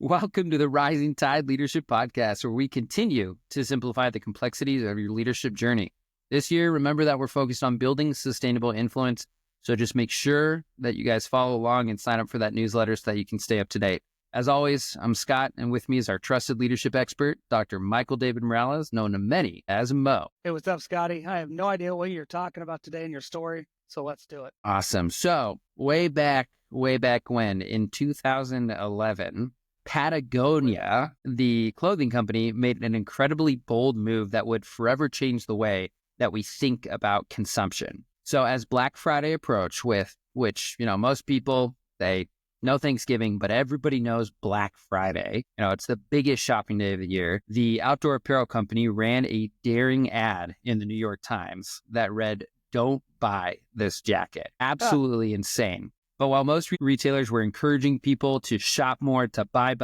Welcome to the Rising Tide Leadership Podcast, where we continue to simplify the complexities of your leadership journey. This year, remember that we're focused on building sustainable influence. So just make sure that you guys follow along and sign up for that newsletter so that you can stay up to date. As always, I'm Scott, and with me is our trusted leadership expert, Dr. Michael David Morales, known to many as Mo. Hey, what's up, Scotty? I have no idea what you're talking about today in your story, so let's do it. Awesome. So way back when, in 2011, Patagonia, the clothing company, made an incredibly bold move that would forever change the way that we think about consumption. So as Black Friday approached, which most people, they know Thanksgiving, but everybody knows Black Friday. It's the biggest shopping day of the year. The outdoor apparel company ran a daring ad in the New York Times that read, "Don't buy this jacket." Absolutely insane. But while most retailers were encouraging people to shop more, to buy,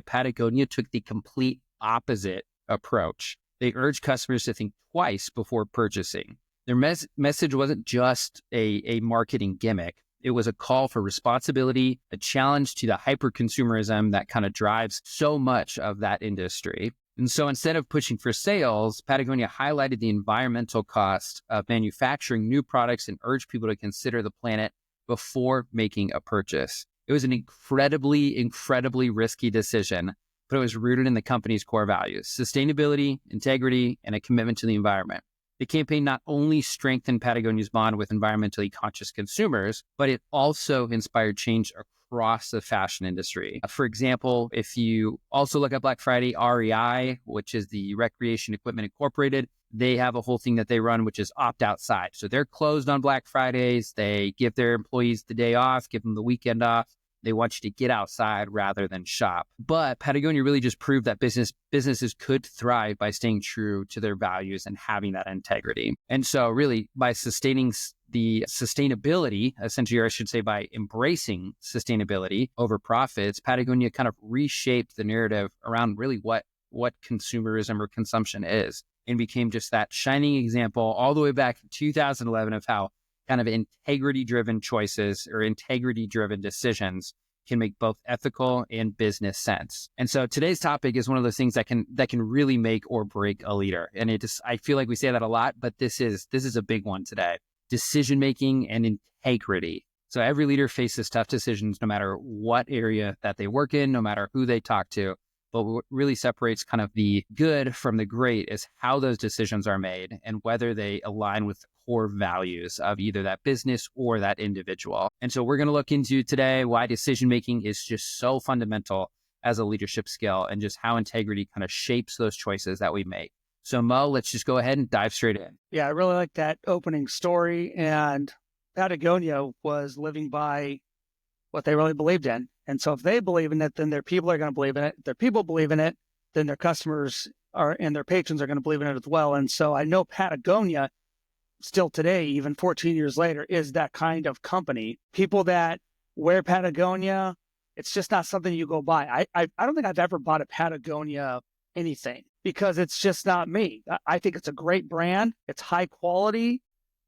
Patagonia took the complete opposite approach. They urged customers to think twice before purchasing. Their message wasn't just a marketing gimmick. It was a call for responsibility, a challenge to the hyper-consumerism that kind of drives so much of that industry. And so instead of pushing for sales, Patagonia highlighted the environmental cost of manufacturing new products and urged people to consider the planet before making a purchase. It was an incredibly risky decision, but it was rooted in the company's core values: sustainability, integrity, and a commitment to the environment. The campaign not only strengthened Patagonia's bond with environmentally conscious consumers, but it also inspired change across the fashion industry. For example, if you also look at Black Friday, REI, which is the Recreation Equipment Incorporated, they have a whole thing that they run, which is opt outside. So they're closed on Black Fridays. They give their employees the day off, give them the weekend off. They want you to get outside rather than shop. But Patagonia really just proved that businesses could thrive by staying true to their values and having that integrity. And so really by sustaining the sustainability, essentially, or I should say by embracing sustainability over profits, Patagonia kind of reshaped the narrative around really what consumerism or consumption is, and became just that shining example all the way back in 2011 of how kind of integrity-driven choices or integrity-driven decisions can make both ethical and business sense. And so today's topic is one of those things that can really make or break a leader. And I feel like we say that a lot, but this is a big one today: decision-making and integrity. So every leader faces tough decisions, no matter what area that they work in, no matter who they talk to. But what really separates kind of the good from the great is how those decisions are made and whether they align with the core values of either that business or that individual. And so we're going to look into today why decision-making is just so fundamental as a leadership skill and just how integrity kind of shapes those choices that we make. So Mo, let's just go ahead and dive straight in. Yeah, I really like that opening story. And Patagonia was living by what they really believed in. And so if they believe in it, then their people are going to believe in it. If their people believe in it, then their customers and their patrons are going to believe in it as well. And so I know Patagonia still today, even 14 years later, is that kind of company. People that wear Patagonia, it's just not something you go buy. I don't think I've ever bought a Patagonia anything because it's just not me. I think it's a great brand. It's high quality,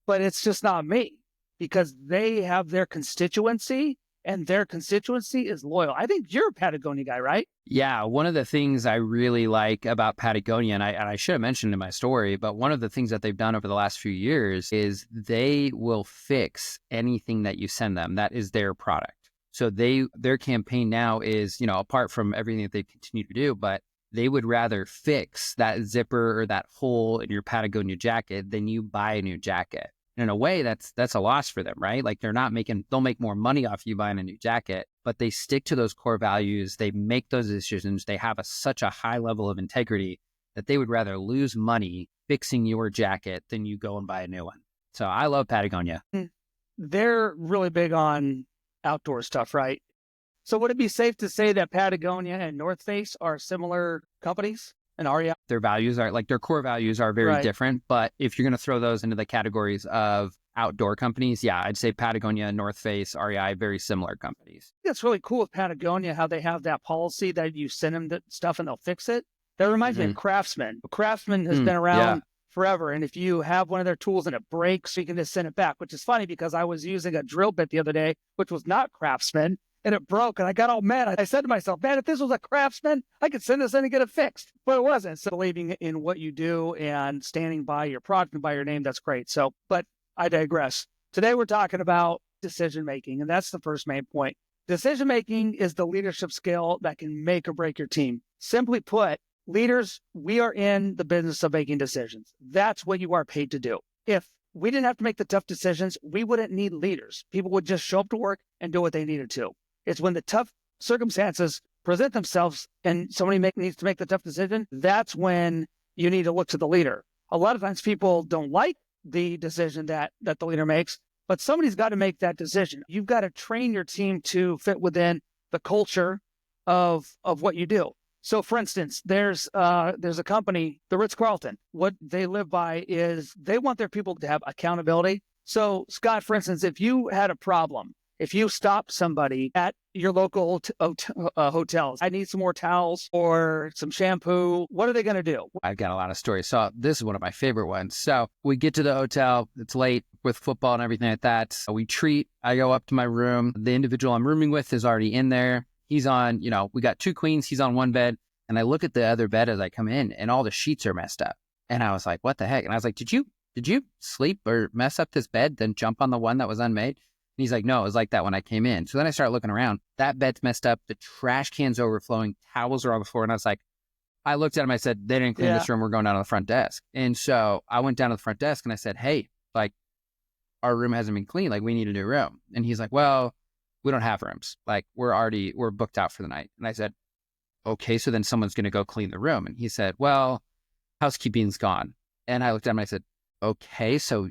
but it's just not me because they have their constituency. And their constituency is loyal. I think you're a Patagonia guy, right? Yeah, one of the things I really like about Patagonia, and I should have mentioned in my story, but one of the things that they've done over the last few years is they will fix anything that you send them. That is their product. So their campaign now is, apart from everything that they continue to do, but they would rather fix that zipper or that hole in your Patagonia jacket than you buy a new jacket. In a way, that's a loss for them, right? Like they'll make more money off you buying a new jacket, but they stick to those core values. They make those decisions. They have such a high level of integrity that they would rather lose money fixing your jacket than you go and buy a new one. So I love Patagonia. They're really big on outdoor stuff, right? So would it be safe to say that Patagonia and North Face are similar companies? And REI? Their values are their core values are very different. But if you're going to throw those into the categories of outdoor companies, yeah, I'd say Patagonia, North Face, REI, very similar companies. It's really cool with Patagonia how they have that policy that you send them the stuff and they'll fix it. That reminds me of Craftsman. Craftsman has been around forever. And if you have one of their tools and it breaks, you can just send it back, which is funny because I was using a drill bit the other day, which was not Craftsman. and it broke. And I got all mad. I said to myself, man, if this was a Craftsman, I could send this in and get it fixed. But it wasn't. So believing in what you do and standing by your product and by your name, that's great. So, but I digress. Today we're talking about decision-making, and that's the first main point. Decision-making is the leadership skill that can make or break your team. Simply put, leaders, we are in the business of making decisions. That's what you are paid to do. If we didn't have to make the tough decisions, we wouldn't need leaders. People would just show up to work and do what they needed to. It's when the tough circumstances present themselves and somebody needs to make the tough decision, that's when you need to look to the leader. A lot of times people don't like the decision that the leader makes, but somebody's got to make that decision. You've got to train your team to fit within the culture of what you do. So, for instance, there's a company, the Ritz-Carlton. What they live by is they want their people to have accountability. So, Scott, for instance, if you had a problem, if you stopped somebody at your local hotels, I need some more towels or some shampoo, what are they going to do? I've got a lot of stories. So this is one of my favorite ones. So we get to the hotel. It's late with football and everything like that. We treat. I go up to my room. The individual I'm rooming with is already in there. He's on, we got 2 queens. He's on one bed. And I look at the other bed as I come in and all the sheets are messed up. And I was like, what the heck? And I was like, did you sleep or mess up this bed, then jump on the one that was unmade? And he's like, no, it was like that when I came in. So then I started looking around. That bed's messed up. The trash can's overflowing. Towels are on the floor. And I looked at him. I said, they didn't clean this room. We're going down to the front desk. And so I went down to the front desk and I said, hey, like, our room hasn't been cleaned. Like, we need a new room. And he's like, well, we don't have rooms. Like, we're booked out for the night. And I said, okay, so then someone's going to go clean the room. And he said, well, housekeeping's gone. And I looked at him and I said, okay, so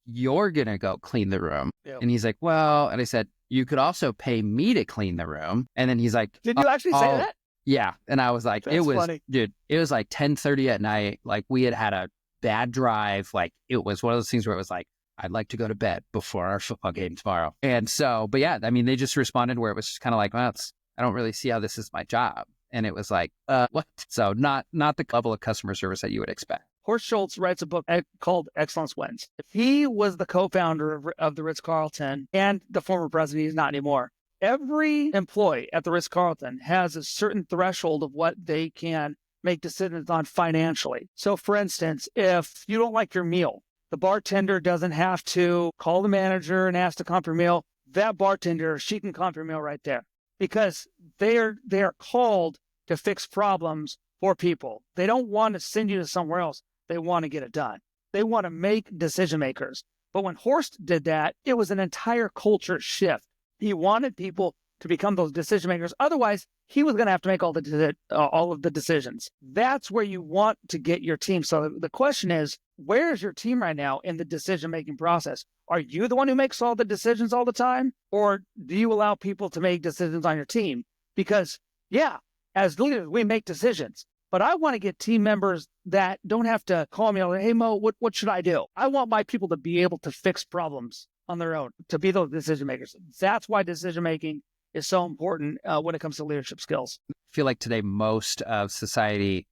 you're going to go clean the room. Yep. And he's like, well, and I said, you could also pay me to clean the room. And then he's like, did you actually say that? Yeah. And I was like, That's funny. Dude, it was like 10:30 at night. Like, we had a bad drive. Like, it was one of those things where it was like, I'd like to go to bed before our football game tomorrow. And so, but yeah, I mean, they just responded where it was just kind of like, well, I don't really see how this is my job. And it was like, what? So not the level of customer service that you would expect. Horst Schultz writes a book called Excellence Wins. He was the co-founder of the Ritz-Carlton and the former president. He's not anymore. Every employee at the Ritz-Carlton has a certain threshold of what they can make decisions on financially. So, for instance, if you don't like your meal, the bartender doesn't have to call the manager and ask to comp your meal. That bartender, she can comp your meal right there, because they are called to fix problems for people. They don't want to send you to somewhere else. They want to get it done. They want to make decision makers. But when Horst did that, it was an entire culture shift. He wanted people to become those decision makers. Otherwise, he was going to have to make all of the decisions. That's where you want to get your team. So the question is, where is your team right now in the decision-making process? Are you the one who makes all the decisions all the time? Or do you allow people to make decisions on your team? Because, yeah, as leaders, we make decisions. But I want to get team members that don't have to call me, hey, Mo, what should I do? I want my people to be able to fix problems on their own, to be those decision makers. That's why decision-making is so important when it comes to leadership skills. I feel like today most of society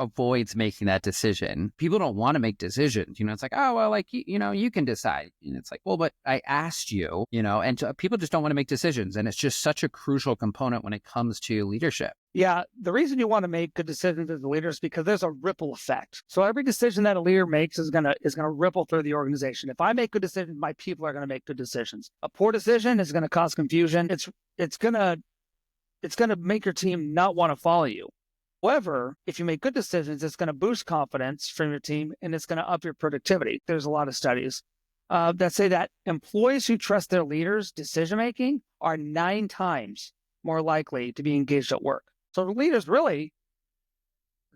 avoids making that decision. People don't want to make decisions. It's like, oh, well, like, you can decide. And it's like, well, but I asked you, and people just don't want to make decisions. And it's just such a crucial component when it comes to leadership. Yeah. The reason you want to make good decisions as a leader is because there's a ripple effect. So every decision that a leader makes is going to ripple through the organization. If I make good decisions, my people are going to make good decisions. A poor decision is going to cause confusion. It's going to make your team not want to follow you. However, if you make good decisions, it's going to boost confidence from your team and it's going to up your productivity. There's a lot of studies that say that employees who trust their leaders' decision-making are 9 times more likely to be engaged at work. So the leaders really,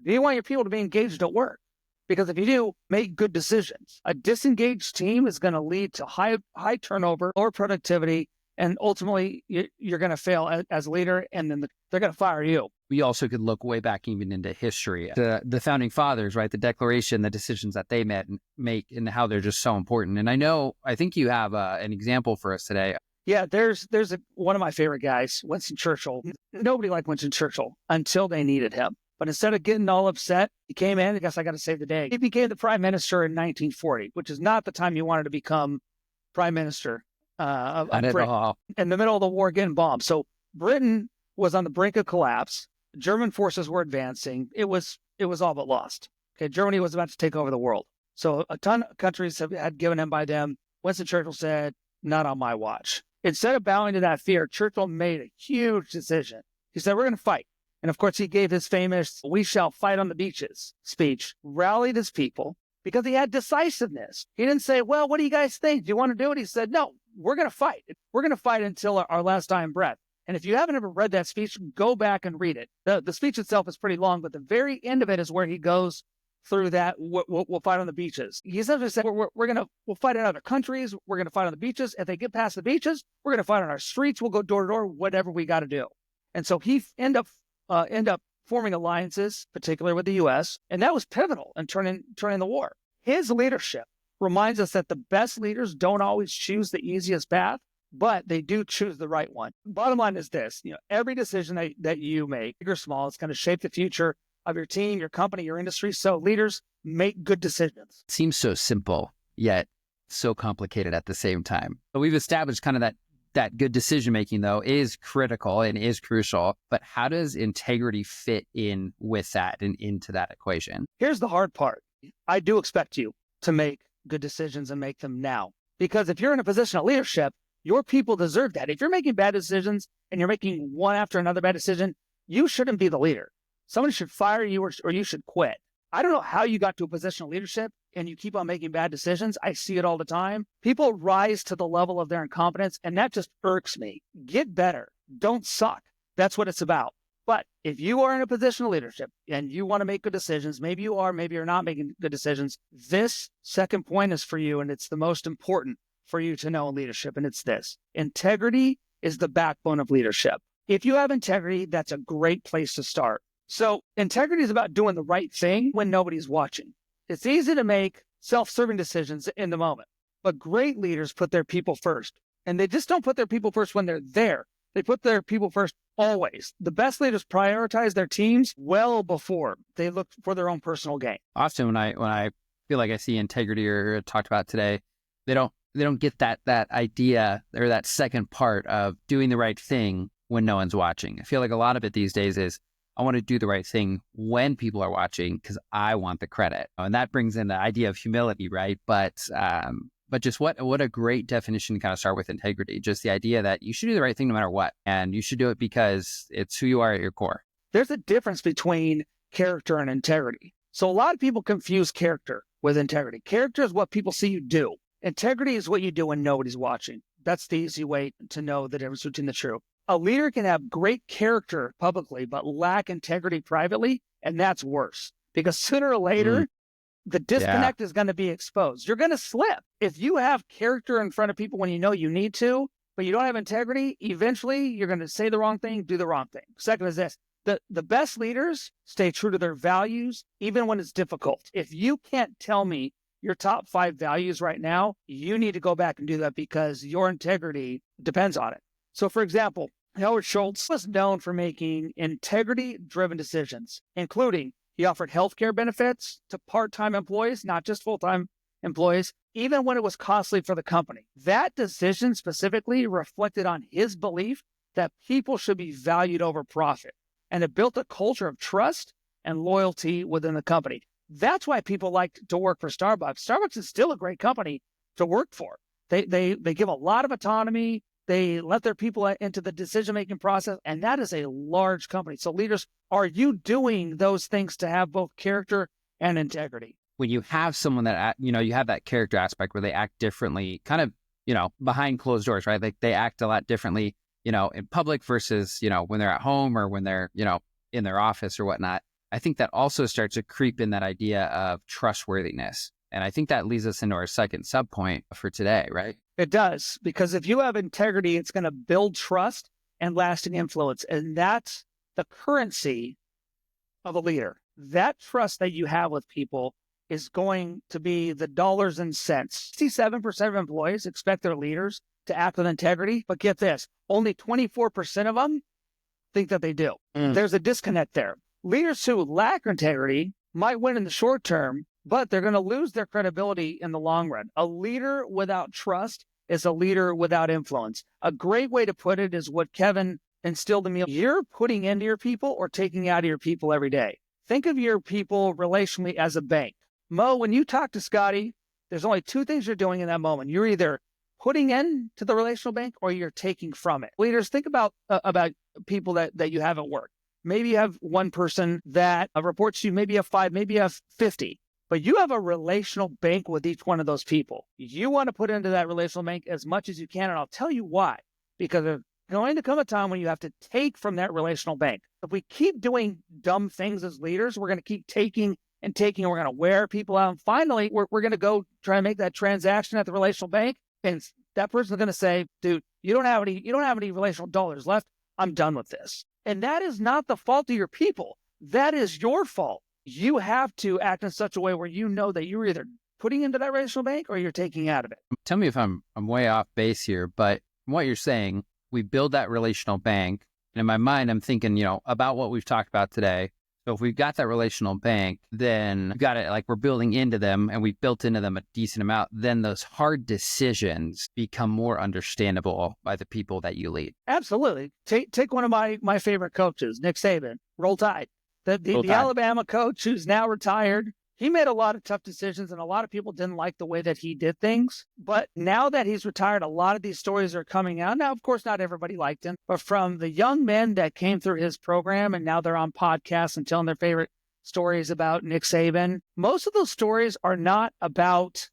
do you want your people to be engaged at work? Because if you do, make good decisions. A disengaged team is going to lead to high turnover, lower productivity, and ultimately you're going to fail as a leader, and then they're going to fire you. We also could look way back even into history. The founding fathers, right? The Declaration, the decisions that they make and how they're just so important. And I think you have an example for us today. Yeah, there's one of my favorite guys, Winston Churchill. Nobody liked Winston Churchill until they needed him. But instead of getting all upset, he came in, I guess I got to save the day. He became the prime minister in 1940, which is not the time you wanted to become prime minister. Not at Britain all. in the middle of the war getting bombed. So Britain was on the brink of collapse. German forces were advancing. It was all but lost. Okay, Germany was about to take over the world. So a ton of countries had given in by them. Winston Churchill said, not on my watch. Instead of bowing to that fear, Churchill made a huge decision. He said, we're going to fight. And of course, he gave his famous, we shall fight on the beaches speech, rallied his people because he had decisiveness. He didn't say, well, what do you guys think? Do you want to do it? He said, no, we're going to fight. We're going to fight until our last dying breath. And if you haven't ever read that speech, go back and read it. The speech itself is pretty long, but the very end of it is where he goes through that. We'll fight on the beaches. He essentially said, we'll fight in other countries. We're going to fight on the beaches. If they get past the beaches, we're going to fight on our streets. We'll go door to door, whatever we got to do. And so he end up forming alliances, particularly with the U.S., and that was pivotal in turning the war. His leadership reminds us that the best leaders don't always choose the easiest path, but they do choose the right one. Bottom line is this, every decision that you make, big or small, it's going to shape the future of your team, your company, your industry. So leaders, make good decisions. It seems so simple, yet so complicated at the same time. But we've established kind of that good decision-making, though, is critical and is crucial. But how does integrity fit in with that and into that equation? Here's the hard part. I do expect you to make good decisions and make them now. Because if you're in a position of leadership, your people deserve that. If you're making bad decisions and you're making one after another bad decision, you shouldn't be the leader. Somebody should fire you or you should quit. I don't know how you got to a position of leadership and you keep on making bad decisions. I see it all the time. People rise to the level of their incompetence, and that just irks me. Get better. Don't suck. That's what it's about. But if you are in a position of leadership and you want to make good decisions, maybe you are, maybe you're not making good decisions, this second point is for you, and it's the most important for you to know in leadership, and it's this. Integrity is the backbone of leadership. If you have integrity, that's a great place to start. So integrity is about doing the right thing when nobody's watching. It's easy to make self-serving decisions in the moment, but great leaders put their people first. And they just don't put their people first when they're there. They put their people first always. The best leaders prioritize their teams well before they look for their own personal gain. Often when I feel like I see integrity or talked about today, they don't get that idea or that second part of doing the right thing when no one's watching. I feel like a lot of it these days is I want to do the right thing when people are watching because I want the credit. And that brings in the idea of humility, right? But just what a great definition to kind of start with integrity. Just the idea that you should do the right thing no matter what. And you should do it because it's who you are at your core. There's a difference between character and integrity. So a lot of people confuse character with integrity. Character is what people see you do. Integrity is what you do when nobody's watching. That's the easy way to know the difference between the two. A leader can have great character publicly, but lack integrity privately, and that's worse. Because sooner or later, the disconnect is going to be exposed. You're going to slip. If you have character in front of people when you know you need to, but you don't have integrity, eventually you're going to say the wrong thing, do the wrong thing. Second is this. The best leaders stay true to their values, even when it's difficult. If you can't tell me your top 5 values right now, you need to go back and do that because your integrity depends on it. So, for example, Howard Schultz was known for making integrity-driven decisions, including he offered healthcare benefits to part-time employees, not just full-time employees, even when it was costly for the company. That decision specifically reflected on his belief that people should be valued over profit, and it built a culture of trust and loyalty within the company. That's why people like to work for Starbucks. Starbucks is still a great company to work for. They give a lot of autonomy. They let their people into the decision-making process, and that is a large company. So leaders, are you doing those things to have both character and integrity? When you have someone that, you have that character aspect where they act differently, kind of, behind closed doors, right? Like they act a lot differently, in public versus, when they're at home or when they're, in their office or whatnot. I think that also starts to creep in that idea of trustworthiness. And I think that leads us into our second subpoint for today, right? It does, because if you have integrity, it's going to build trust and lasting influence. And that's the currency of a leader. That trust that you have with people is going to be the dollars and cents. 67% of employees expect their leaders to act with integrity, but get this, only 24% of them think that they do. There's a disconnect there. Leaders who lack integrity might win in the short term, but they're going to lose their credibility in the long run. A leader without trust is a leader without influence. A great way to put it is what Kevin instilled in me. You're putting into your people or taking out of your people every day. Think of your people relationally as a bank. Mo, when you talk to Scotty, there's only two things you're doing in that moment. You're either putting into the relational bank or you're taking from it. Leaders, think about people that you have at work. Maybe you have one person that reports to you, maybe you have 5, maybe you have 50, but you have a relational bank with each one of those people. You want to put into that relational bank as much as you can, and I'll tell you why. Because there's going to come a time when you have to take from that relational bank. If we keep doing dumb things as leaders, we're going to keep taking and taking, and we're going to wear people out. And finally, we're going to go try and make that transaction at the relational bank, and that person's going to say, dude, you don't have any relational dollars left. I'm done with this. And that is not the fault of your people. That is your fault. You have to act in such a way where you know that you're either putting into that relational bank or you're taking out of it. Tell me if I'm way off base here, but from what you're saying, we build that relational bank. And in my mind, I'm thinking, about what we've talked about today. So if we've got that relational bank, then we've got it like we're building into them and we've built into them a decent amount. Then those hard decisions become more understandable by the people that you lead. Absolutely. Take one of my favorite coaches, Nick Saban, Roll Tide. The Alabama coach who's now retired. He made a lot of tough decisions and a lot of people didn't like the way that he did things. But now that he's retired, a lot of these stories are coming out. Now, of course, not everybody liked him, but from the young men that came through his program and now they're on podcasts and telling their favorite stories about Nick Saban, most of those stories are not about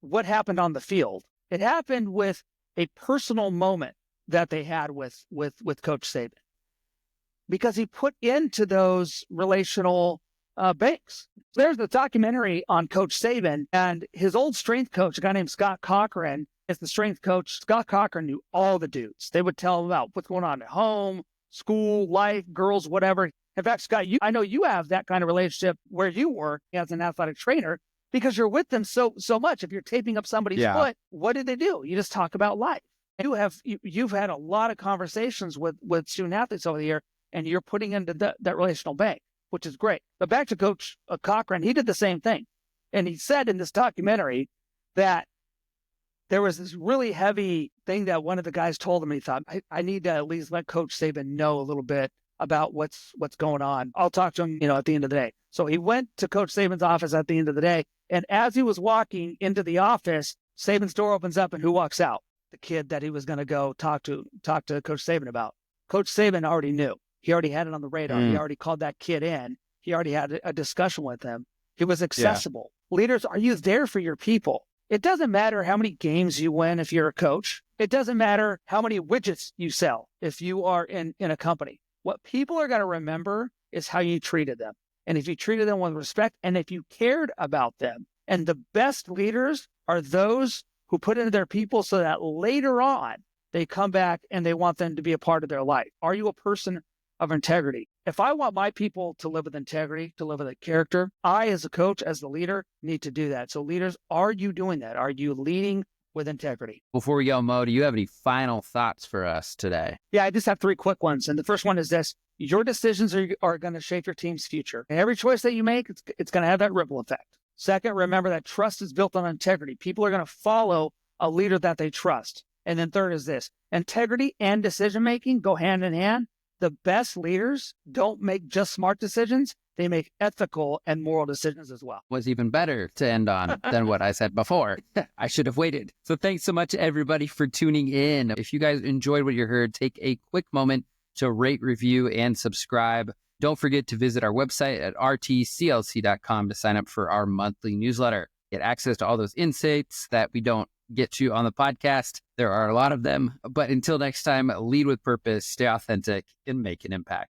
what happened on the field. It happened with a personal moment that they had with Coach Saban because he put into those relational banks. There's the documentary on Coach Saban, and his old strength coach, a guy named Scott Cochran, is the strength coach. Scott Cochran knew all the dudes. They would tell him about what's going on at home, school, life, girls, whatever. In fact, Scott, I know you have that kind of relationship where you work as an athletic trainer because you're with them so much. If you're taping up somebody's foot, what do? You just talk about life. You've had a lot of conversations with student athletes over the year, and you're putting into that relational bank, which is great. But back to Coach Cochran, he did the same thing. And he said in this documentary that there was this really heavy thing that one of the guys told him. He thought, I need to at least let Coach Saban know a little bit about what's going on. I'll talk to him, at the end of the day. So he went to Coach Saban's office at the end of the day. And as he was walking into the office, Saban's door opens up and who walks out? The kid that he was going to go talk to Coach Saban about. Coach Saban already knew. He already had it on the radar. He already called that kid in. He already had a discussion with him. He was accessible. Yeah. Leaders, are you there for your people? It doesn't matter how many games you win if you're a coach. It doesn't matter how many widgets you sell if you are in a company. What people are going to remember is how you treated them. And if you treated them with respect and if you cared about them. And the best leaders are those who put into their people so that later on they come back and they want them to be a part of their life. Are you a person of integrity? If I want my people to live with integrity, to live with a character, I as a coach, as the leader, need to do that. So leaders, are you doing that? Are you leading with integrity? Before we go, Mo, do you have any final thoughts for us today? Yeah, I just have 3 quick ones. And the first one is this. Your decisions are going to shape your team's future. And every choice that you make, it's going to have that ripple effect. Second, remember that trust is built on integrity. People are going to follow a leader that they trust. And then third is this. Integrity and decision-making go hand in hand. The best leaders don't make just smart decisions. They make ethical and moral decisions as well. Was even better to end on than what I said before. I should have waited. So thanks so much, everybody, for tuning in. If you guys enjoyed what you heard, take a quick moment to rate, review, and subscribe. Don't forget to visit our website at rtclc.com to sign up for our monthly newsletter. Get access to all those insights that we don't get to on the podcast. There are a lot of them. But until next time, lead with purpose, stay authentic, and make an impact.